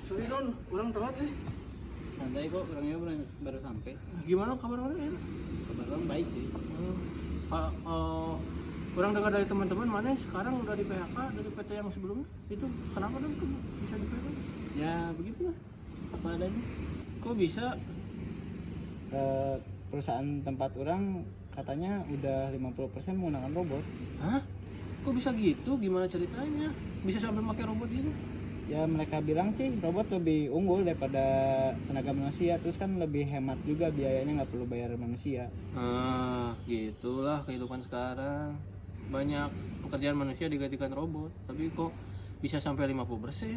Sorry Don, kurang telat Santai kok, orangnya baru sampai. Gimana kabar orang ya? Kabar orang baik sih. Kurang dengar dari teman-teman mana sekarang udah di PHK dari PT yang sebelumnya. Itu kenapa Don bisa di PHK? Ya begitulah, apa adanya. Kok bisa? Perusahaan tempat orang katanya udah 50% menggunakan robot. Hah? Kok bisa gitu? Gimana ceritanya? Bisa sampai pakai robot gitu? Ya mereka bilang sih robot lebih unggul daripada tenaga manusia, terus kan lebih hemat juga biayanya, nggak perlu bayar manusia. Gitulah kehidupan sekarang. Banyak pekerjaan manusia digantikan robot, tapi kok bisa sampai 50%?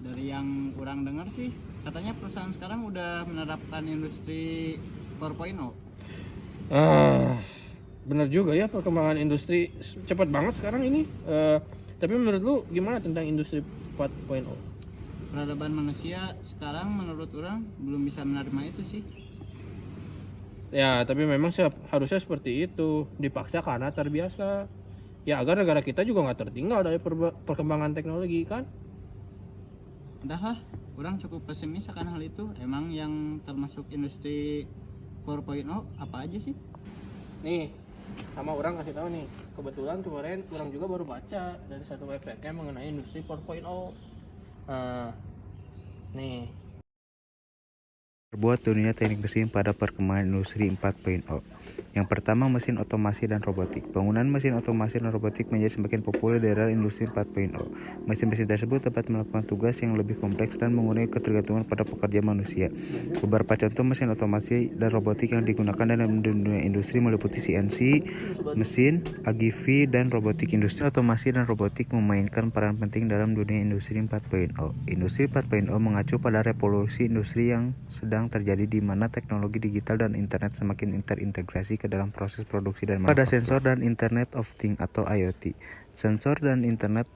Dari yang orang dengar sih, katanya perusahaan sekarang udah menerapkan industri 4.0. Bener juga ya, perkembangan industri cepat banget sekarang ini. Tapi menurut lu gimana tentang industri 4.0? Peradaban manusia sekarang menurut orang belum bisa menerima itu sih. Ya, tapi memang harusnya seperti itu, dipaksa karena terbiasa. Ya, agar negara kita juga nggak tertinggal dari perkembangan teknologi kan? Entahlah, orang cukup pesimis akan hal itu. Emang yang termasuk industri 4.0 apa aja sih? Nih, sama orang kasih tahu nih. Kebetulan kemarin orang juga baru baca dari satu website mengenai industri 4.0. Nih. Terbuat dunia teknik mesin pada perkembangan industri 4.0. Yang pertama, mesin otomasi dan robotik. Penggunaan mesin otomasi dan robotik menjadi semakin populer di era industri 4.0. Mesin-mesin tersebut dapat melakukan tugas yang lebih kompleks dan mengurangi ketergantungan pada pekerja manusia. Beberapa contoh mesin otomasi dan robotik yang digunakan dalam dunia industri meliputi CNC, mesin, AGV, dan robotik. Industri otomasi dan robotik memainkan peran penting dalam dunia industri 4.0. Industri 4.0 mengacu pada revolusi industri yang sedang terjadi di mana teknologi digital dan internet semakin terintegrasi ke dalam proses produksi dan manufaktur. Pada sensor dan Internet of Things atau IoT. Sensor dan Internet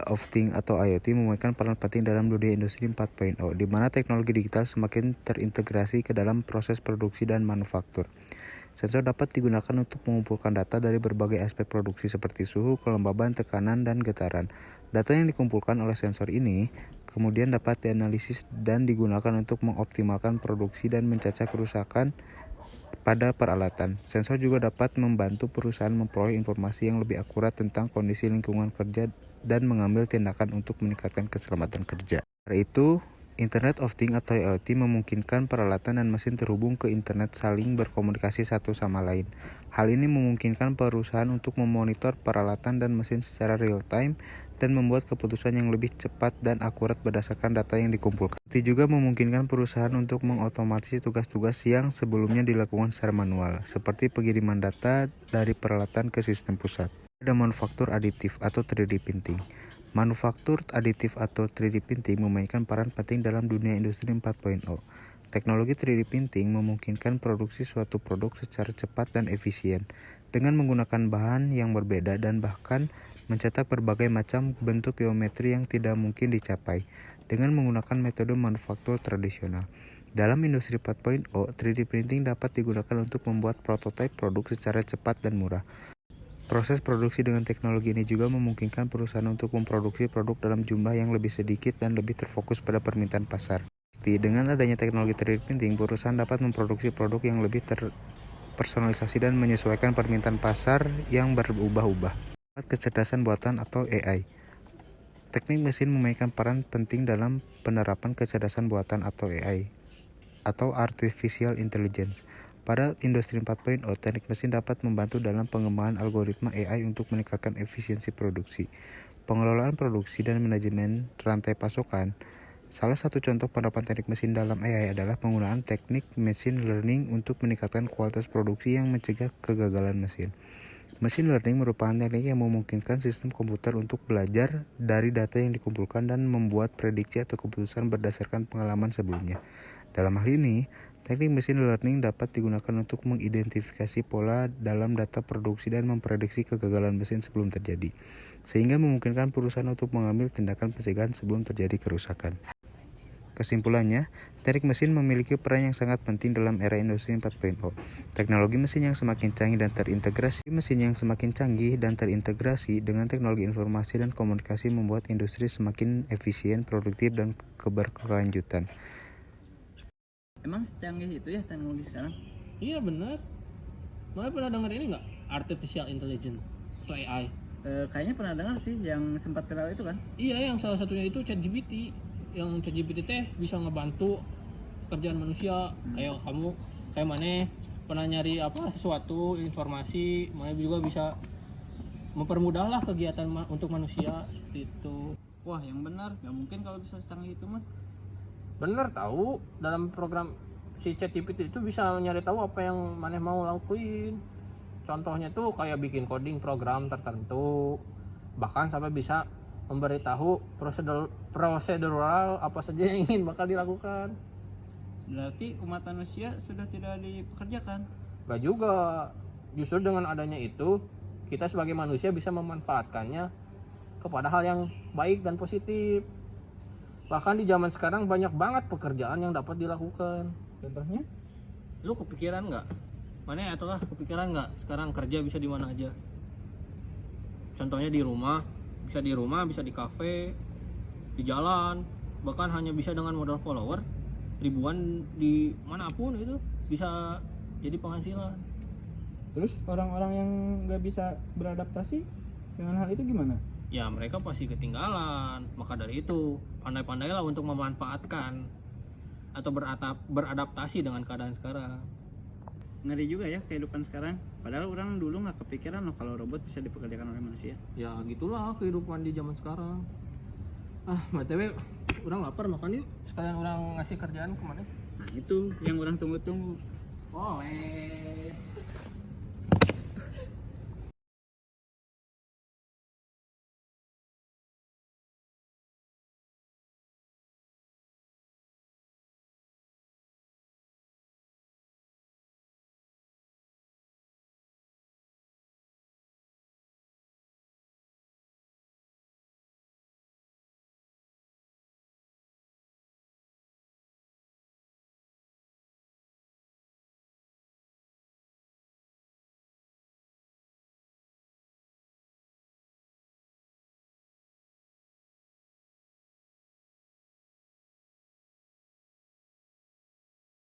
of Things atau IoT memainkan peran penting dalam dunia industri 4.0, di mana teknologi digital semakin terintegrasi ke dalam proses produksi dan manufaktur. Sensor dapat digunakan untuk mengumpulkan data dari berbagai aspek produksi seperti suhu, kelembaban, tekanan, dan getaran. Data yang dikumpulkan oleh sensor ini kemudian dapat dianalisis dan digunakan untuk mengoptimalkan produksi dan mencegah kerusakan pada peralatan. Sensor juga dapat membantu perusahaan memperoleh informasi yang lebih akurat tentang kondisi lingkungan kerja dan mengambil tindakan untuk meningkatkan keselamatan kerja. Karena itu, Internet of Things atau IoT memungkinkan peralatan dan mesin terhubung ke internet saling berkomunikasi satu sama lain. Hal ini memungkinkan perusahaan untuk memonitor peralatan dan mesin secara real-time dan membuat keputusan yang lebih cepat dan akurat berdasarkan data yang dikumpulkan. Itu juga memungkinkan perusahaan untuk mengotomatisasi tugas-tugas yang sebelumnya dilakukan secara manual, seperti pengiriman data dari peralatan ke sistem pusat. Ada manufaktur aditif atau 3D printing. Manufaktur aditif atau 3D printing memainkan peran penting dalam dunia industri 4.0. Teknologi 3D printing memungkinkan produksi suatu produk secara cepat dan efisien dengan menggunakan bahan yang berbeda dan bahkan mencetak berbagai macam bentuk geometri yang tidak mungkin dicapai dengan menggunakan metode manufaktur tradisional. Dalam industri 4.0, 3D printing dapat digunakan untuk membuat prototipe produk secara cepat dan murah. Proses produksi dengan teknologi ini juga memungkinkan perusahaan untuk memproduksi produk dalam jumlah yang lebih sedikit dan lebih terfokus pada permintaan pasar. Dengan adanya teknologi 3D printing, perusahaan dapat memproduksi produk yang lebih terpersonalisasi dan menyesuaikan permintaan pasar yang berubah-ubah. Kecerdasan buatan atau AI. Teknik mesin memainkan peran penting dalam penerapan kecerdasan buatan atau AI atau Artificial Intelligence. Pada industri 4.0, teknik mesin dapat membantu dalam pengembangan algoritma AI untuk meningkatkan efisiensi produksi, pengelolaan produksi, dan manajemen rantai pasokan. Salah satu contoh penerapan teknik mesin dalam AI adalah penggunaan teknik machine learning untuk meningkatkan kualitas produksi yang mencegah kegagalan mesin. Machine learning merupakan teknik yang memungkinkan sistem komputer untuk belajar dari data yang dikumpulkan dan membuat prediksi atau keputusan berdasarkan pengalaman sebelumnya. Dalam hal ini, teknik machine learning dapat digunakan untuk mengidentifikasi pola dalam data produksi dan memprediksi kegagalan mesin sebelum terjadi, sehingga memungkinkan perusahaan untuk mengambil tindakan pencegahan sebelum terjadi kerusakan. Kesimpulannya, teknik mesin memiliki peran yang sangat penting dalam era industri 4.0. Teknologi mesin yang semakin canggih dan terintegrasi dengan teknologi informasi dan komunikasi membuat industri semakin efisien, produktif, dan keberkelanjutan. Emang secanggih itu ya teknologi sekarang? Iya benar. Mana pernah dengar ini nggak? Artificial Intelligence atau AI? Kayaknya pernah dengar sih yang sempat viral itu kan. Iya, yang salah satunya itu ChatGPT. Yang ChatGPT teh bisa ngebantu pekerjaan manusia. Kayak kamu, kayak mana pernah nyari sesuatu informasi, mana juga bisa mempermudah lah kegiatan untuk manusia seperti itu. Wah, yang benar, nggak mungkin kalau bisa secanggih itu mah. Bener tahu, dalam program si ChatGPT itu bisa nyari tahu apa yang mana mau lakuin. Contohnya tuh kayak bikin coding program tertentu, bahkan sampai bisa memberitahu prosedural apa saja yang ingin bakal dilakukan. Berarti umat manusia sudah tidak dipekerjakan. Gak juga, justru dengan adanya itu kita sebagai manusia bisa memanfaatkannya kepada hal yang baik dan positif. Bahkan di zaman sekarang banyak banget pekerjaan yang dapat dilakukan. Contohnya? Lu kepikiran nggak? Mana ya itulah kepikiran nggak sekarang kerja bisa di mana aja? Contohnya di rumah, bisa di kafe, di jalan, bahkan hanya bisa dengan modal follower ribuan di manapun itu bisa jadi penghasilan. Terus orang-orang yang nggak bisa beradaptasi dengan hal itu gimana? Ya mereka pasti ketinggalan. Maka dari itu pandai-pandailah untuk memanfaatkan atau beradaptasi dengan keadaan sekarang. Ngeri juga ya kehidupan sekarang. Padahal orang dulu nggak kepikiran loh kalau robot bisa dipekerjakan oleh manusia. Ya gitulah kehidupan di zaman sekarang. BTW orang lapar, makan yuk. Sekalian orang ngasih kerjaan kemana? Nah itu yang orang tunggu-tunggu. Boleh.